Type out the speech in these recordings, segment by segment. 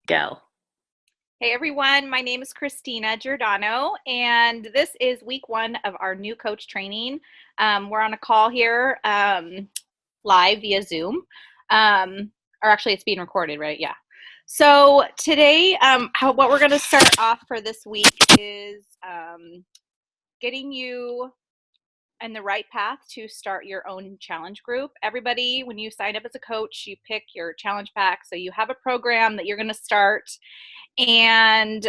Go. Hey everyone, my name is Christina Giordano, and this is week one of our new coach training. We're on a call here live via Zoom, or actually, it's being recorded, right? Yeah. So today, what we're going to start off for this week is getting you in the right path to start your own challenge group. Everybody, when you sign up as a coach, you pick your challenge pack. So you have a program that you're going to start. And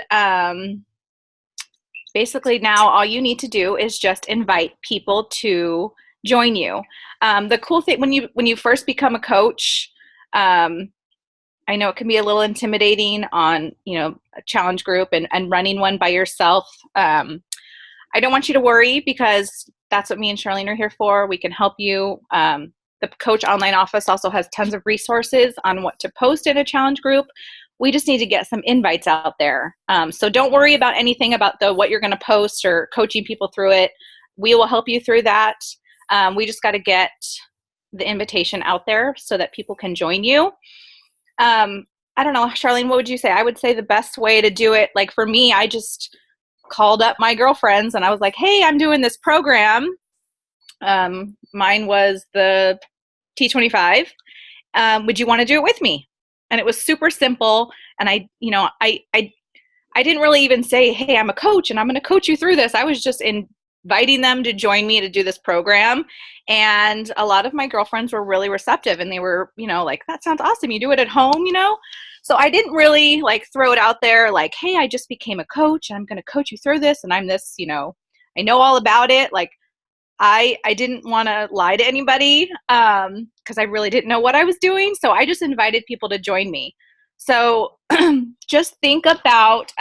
basically now all you need to do is just invite people to join you. The cool thing when you first become a coach, I know it can be a little intimidating on a challenge group and running one by yourself. I don't want you to worry because that's what me and Charlene are here for. We can help you. The Coach Online Office also has tons of resources on what to post in a challenge group. We just need to get some invites out there. So don't worry about anything about what you're going to post or coaching people through it. We will help you through that. We just got to get the invitation out there so that people can join you. I don't know, Charlene, what would you say? I would say the best way to do it, like for me, I just called up my girlfriends and I was like, hey, I'm doing this program. Mine was the T25. Would you want to do it with me? And it was super simple. And I didn't really even say, hey, I'm a coach and I'm going to coach you through this. I was just inviting them to join me to do this program. And a lot of my girlfriends were really receptive and they were, like, that sounds awesome. You do it at home, So I didn't really like throw it out there like, hey, I just became a coach and I'm going to coach you through this. And I'm this, I know all about it. Like, I didn't want to lie to anybody because I really didn't know what I was doing. So I just invited people to join me. So just think about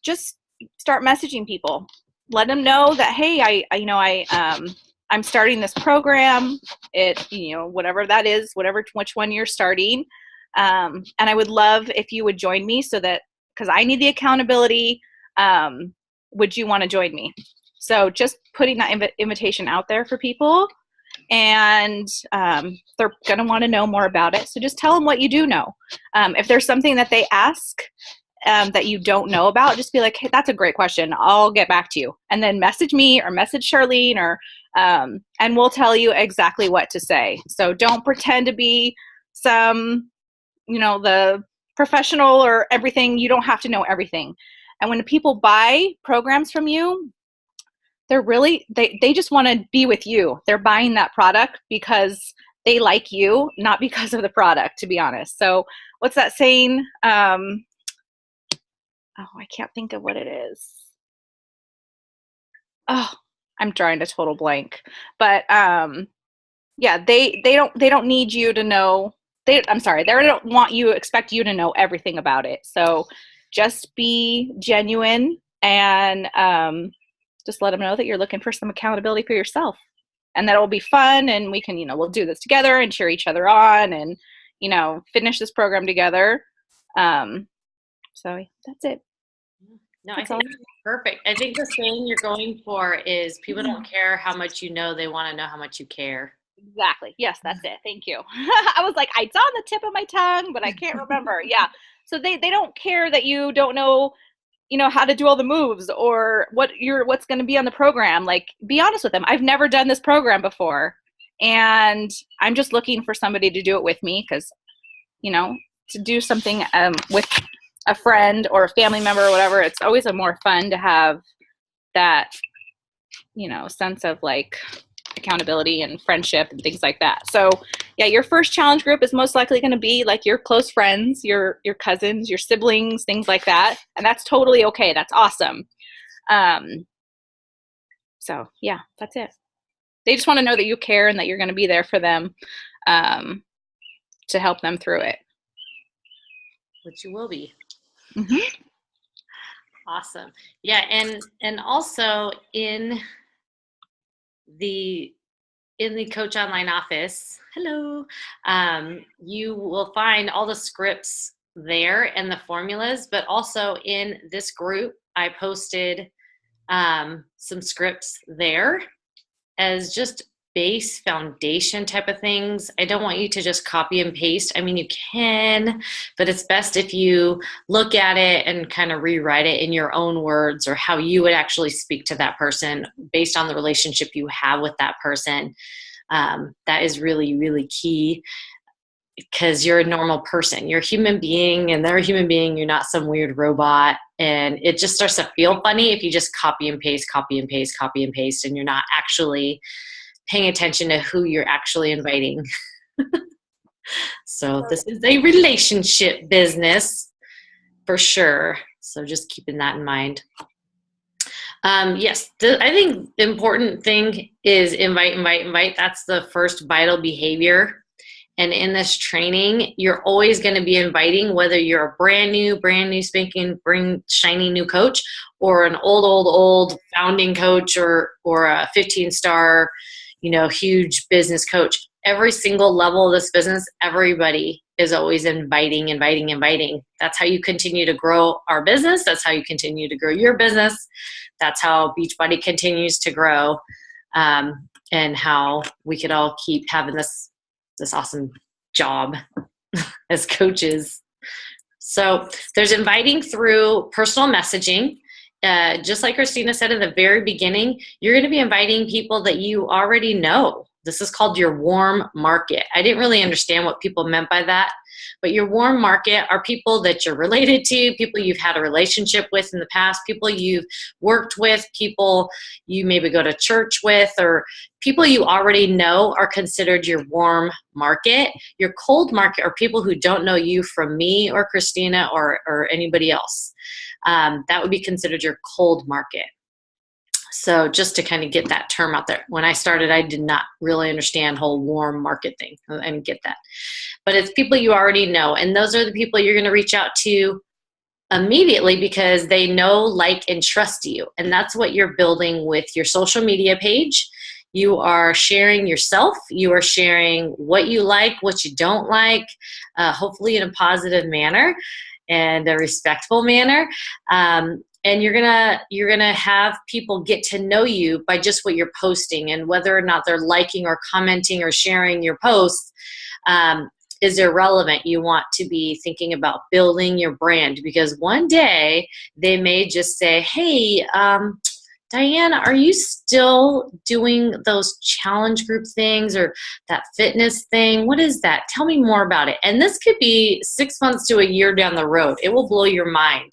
just start messaging people. Let them know that, hey, I'm starting this program. It, whatever that is, which one you're starting. And I would love if you would join me so that, because I need the accountability. Would you want to join me? So just putting that invitation out there for people, and they're going to want to know more about it. So just tell them what you do know. If there's something that they ask that you don't know about, just be like, hey, that's a great question. I'll get back to you. And then message me or message Charlene and we'll tell you exactly what to say. So don't pretend to be some, the professional or everything. You don't have to know everything. And when people buy programs from you, they just want to be with you. They're buying that product because they like you, not because of the product, to be honest. So what's that saying? I can't think of what it is. Oh, I'm drawing a total blank. But yeah, they don't need you to know. I'm sorry, they don't expect you to know everything about it. So just be genuine and just let them know that you're looking for some accountability for yourself, and that it will be fun, and we can, we'll do this together and cheer each other on, and finish this program together. So that's it. No, I That's think all. that's perfect. I think the thing you're going for is people don't care how much you know, they want to know how much you care. Exactly. Yes, that's it. Thank you. I was like, it's on the tip of my tongue, but I can't remember. Yeah. So they don't care that you don't know, how to do all the moves or what's going to be on the program. Like, be honest with them. I've never done this program before, and I'm just looking for somebody to do it with me because, to do something with a friend or a family member or whatever, it's always a more fun to have that, sense of like accountability and friendship and things like that. So yeah, your first challenge group is most likely going to be like your close friends, your cousins, your siblings, things like that, and that's totally okay. That's awesome. So yeah, that's it. They just want to know that you care and that you're going to be there for them, to help them through it. Which you will be. Mm-hmm. Awesome. Yeah, and also the in the Coach Online office, hello, you will find all the scripts there and the formulas, but also in this group, I posted some scripts there as just base foundation type of things, I don't want you to just copy and paste. I mean, you can, but it's best if you look at it and kind of rewrite it in your own words, or how you would actually speak to that person based on the relationship you have with that person. That is really, really key, because you're a normal person. You're a human being and they're a human being. You're not some weird robot. And it just starts to feel funny if you just copy and paste, copy and paste, copy and paste, and you're not actually paying attention to who you're actually inviting. So this is a relationship business for sure. So just keeping that in mind. Yes, I think the important thing is invite, invite, invite. That's the first vital behavior. And in this training, you're always going to be inviting, whether you're a brand new spanking, shiny new coach, or an old founding coach, or a 15-star, huge business coach. Every single level of this business, everybody is always inviting, inviting, inviting. That's how you continue to grow our business. That's how you continue to grow your business. That's how Beachbody continues to grow, and how we could all keep having this awesome job as coaches. So there's inviting through personal messaging. Just like Christina said in the very beginning, you're going to be inviting people that you already know. This is called your warm market. I didn't really understand what people meant by that, but your warm market are people that you're related to, people you've had a relationship with in the past, people you've worked with, people you maybe go to church with, or people you already know are considered your warm market. Your cold market are people who don't know you from me or Christina or anybody else. That would be considered your cold market. So just to kind of get that term out there. When I started, I did not really understand whole warm market thing. I didn't get that. But it's people you already know. And those are the people you're going to reach out to immediately, because they know, like, and trust you. And that's what you're building with your social media page. You are sharing yourself. You are sharing what you like, what you don't like, hopefully in a positive manner and a respectful manner. And you're gonna have people get to know you by just what you're posting, and whether or not they're liking or commenting or sharing your posts is irrelevant. You want to be thinking about building your brand, because one day they may just say, hey, Diane, are you still doing those challenge group things or that fitness thing? What is that? Tell me more about it. And this could be 6 months to a year down the road. It will blow your mind.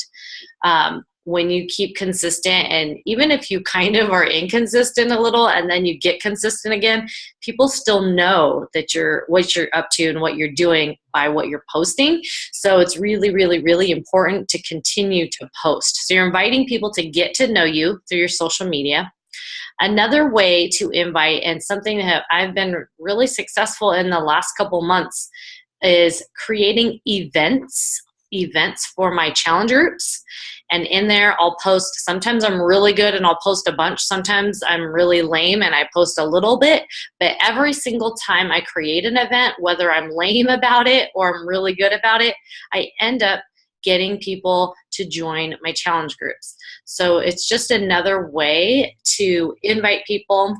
When you keep consistent, and even if you kind of are inconsistent a little and then you get consistent again, people still know that what you're up to and what you're doing by what you're posting. So it's really, really, really important to continue to post. So you're inviting people to get to know you through your social media. Another way to invite, and something that I've been really successful in the last couple months, is creating events for my challenge groups. And in there, I'll post. Sometimes I'm really good and I'll post a bunch. Sometimes I'm really lame and I post a little bit. But every single time I create an event, whether I'm lame about it or I'm really good about it, I end up getting people to join my challenge groups. So it's just another way to invite people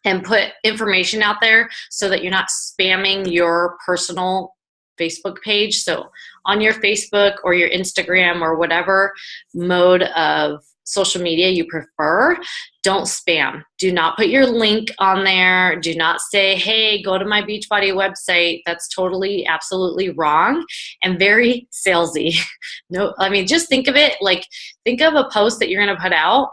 and put information out there so that you're not spamming your personal Facebook page. So on your Facebook or your Instagram or whatever mode of social media you prefer, don't spam. Do not put your link on there. Do not say, hey, go to my Beachbody website. That's totally, absolutely wrong and very salesy. No, I mean, just think of it like, think of a post that you're going to put out.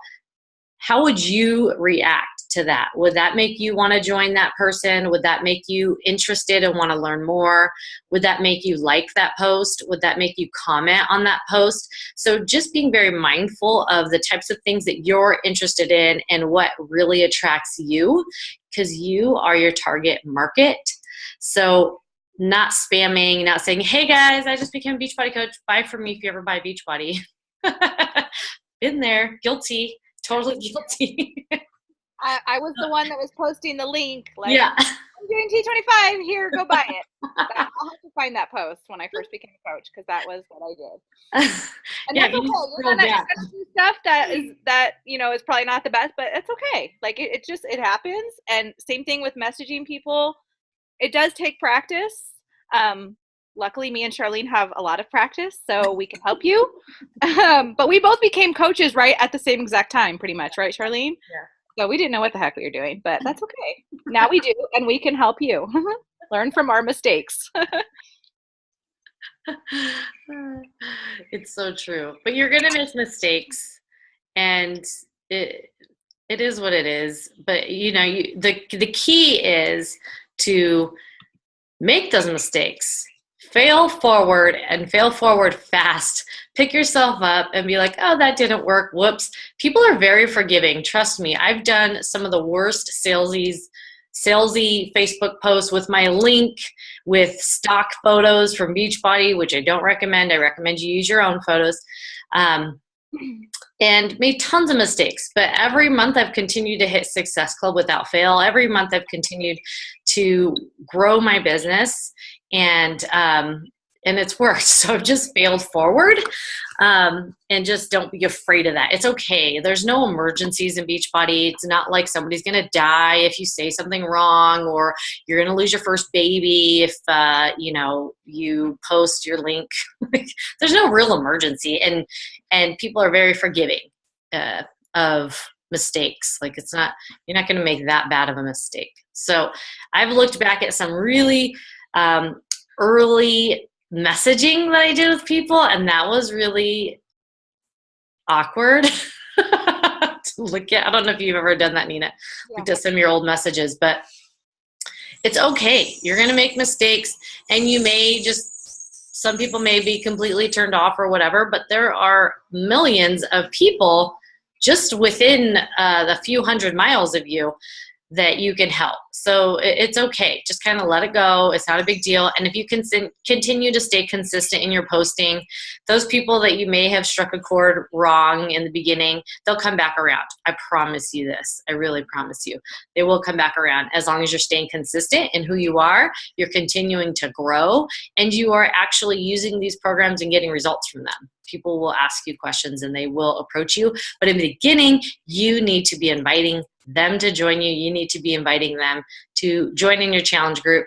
How would you react to that? Would that make you want to join that person? Would that make you interested and want to learn more? Would that make you like that post? Would that make you comment on that post? So just being very mindful of the types of things that you're interested in and what really attracts you, because you are your target market. So not spamming, not saying, hey guys, I just became a Beachbody coach. Buy from me if you ever buy Beachbody. Been there, guilty. Totally guilty. I was the one that was posting the link. Like, yeah. doing T25 here, go buy it. I'll have to find that post when I first became a coach, because that was what I did. And Yeah, that's okay. You're gonna do stuff that is probably not the best, but it's okay. Like it happens. And same thing with messaging people. It does take practice. Luckily, me and Charlene have a lot of practice, so we can help you. But we both became coaches right at the same exact time, pretty much, right, Charlene? Yeah. So we didn't know what the heck we were doing, but that's okay. Now we do, and we can help you. Learn from our mistakes. It's so true. But you're gonna make mistakes, and it is what it is. But the key is to make those mistakes, fail forward, and fail forward fast. Pick yourself up and be like, oh, that didn't work. Whoops. People are very forgiving. Trust me. I've done some of the worst salesy Facebook posts with my link, with stock photos from Beachbody, which I don't recommend. I recommend you use your own photos. And made tons of mistakes. But every month I've continued to hit Success Club without fail. Every month I've continued to grow my business, and it's worked. So I've just failed forward, and just don't be afraid of that. It's okay. There's no emergencies in Beachbody. It's not like somebody's going to die if you say something wrong, or you're going to lose your first baby if you post your link. There's no real emergency, and people are very forgiving of mistakes. Like you're not going to make that bad of a mistake. So I've looked back at some really early messaging that I did with people, and that was really awkward to look at. I don't know if you've ever done that, Nina. Yeah. Looked at some of your old messages, but it's okay. You're going to make mistakes, and some people may be completely turned off or whatever, but there are millions of people just within the few hundred miles of you that you can help. So it's okay. Just kind of let it go. It's not a big deal. And if you can continue to stay consistent in your posting, those people that you may have struck a chord wrong in the beginning, they'll come back around. I promise you this. I really promise you. They will come back around as long as you're staying consistent in who you are, you're continuing to grow, and you are actually using these programs and getting results from them. People will ask you questions and they will approach you. But in the beginning, you need to be inviting them to join you. You need to be inviting them to join in your challenge group.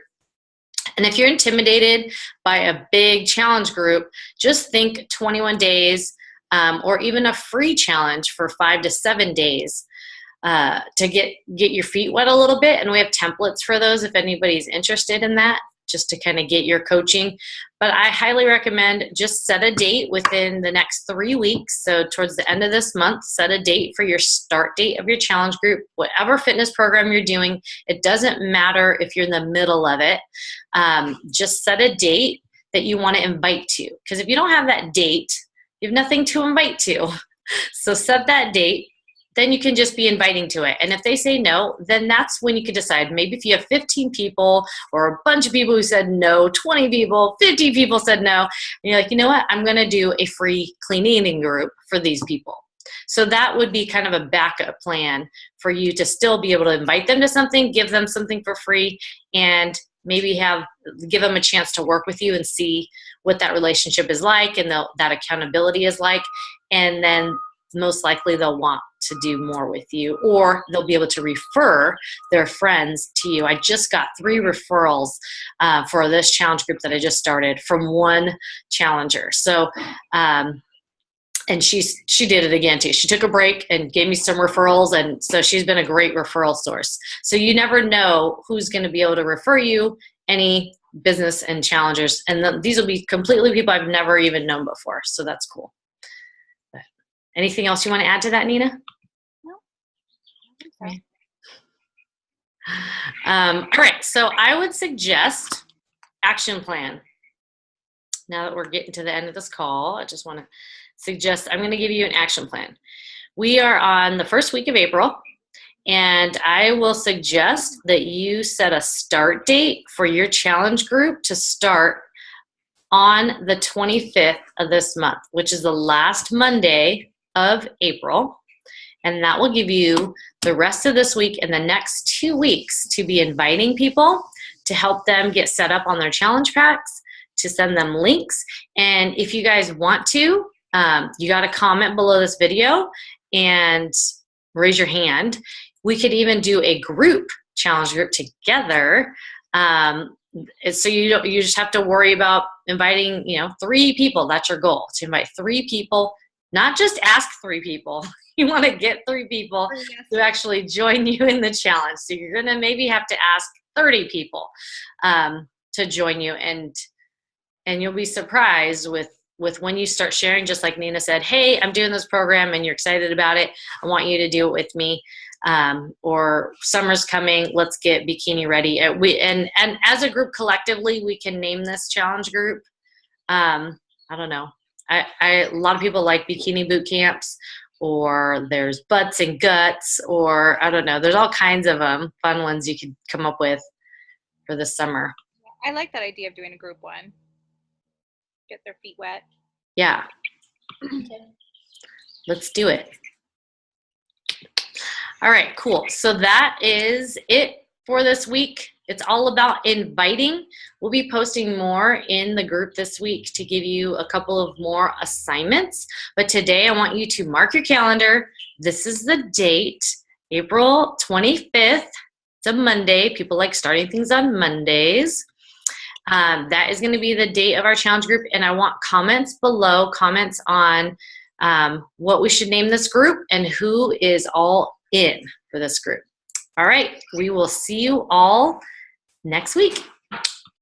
And if you're intimidated by a big challenge group, just think 21 days or even a free challenge for 5 to 7 days to get your feet wet a little bit. And we have templates for those if anybody's interested in that, just to kind of get your coaching. But I highly recommend just set a date within the next 3 weeks. So towards the end of this month, set a date for your start date of your challenge group. Whatever fitness program you're doing, it doesn't matter if you're in the middle of it. Just set a date that you want to invite to. Because if you don't have that date, you have nothing to invite to. So set that date. Then you can just be inviting to it. And if they say no, then that's when you could decide. Maybe if you have 15 people or a bunch of people who said no, 20 people, 50 people said no, and you're like, you know what? I'm going to do a free clean eating group for these people. So that would be kind of a backup plan for you to still be able to invite them to something, give them something for free, and maybe give them a chance to work with you and see what that relationship is like and that accountability is like. And then most likely they'll want to do more with you, or they'll be able to refer their friends to you. I just got 3 referrals for this challenge group that I just started from one challenger. So, and she did it again too. She took a break and gave me some referrals, and so she's been a great referral source. So you never know who's going to be able to refer you any business and challengers, and these will be completely people I've never even known before. So that's cool. Anything else you want to add to that, Nina? No. Okay. All right. So I would suggest action plan. Now that we're getting to the end of this call, I just want to suggest I'm going to give you an action plan. We are on the first week of April, and I will suggest that you set a start date for your challenge group to start on the 25th of this month, which is the last Monday of April. And that will give you the rest of this week and the next 2 weeks to be inviting people to help them get set up on their challenge packs, to send them links. And if you guys want to, you got to comment below this video and raise your hand. We could even do a group challenge group together. So you just have to worry about inviting, 3 people. That's your goal, to invite 3 people, not just ask 3 people. You want to get 3 people to actually join you in the challenge. So you're going to maybe have to ask 30 people to join you, and you'll be surprised with when you start sharing, just like Nina said, hey, I'm doing this program and you're excited about it. I want you to do it with me. Or summer's coming, let's get bikini ready. And as a group collectively, we can name this challenge group. I don't know. A lot of people like bikini boot camps, or there's butts and guts, or I don't know. There's all kinds of fun ones you could come up with for the summer. I like that idea of doing a group one. Get their feet wet. Yeah. Let's do it. All right, cool. So that is it for this week. It's all about inviting. We'll be posting more in the group this week to give you a couple of more assignments. But today I want you to mark your calendar. This is the date, April 25th. It's a Monday. People like starting things on Mondays. That is going to be the date of our challenge group. And I want comments below, comments on what we should name this group and who is all in for this group. All right, we will see you all next week.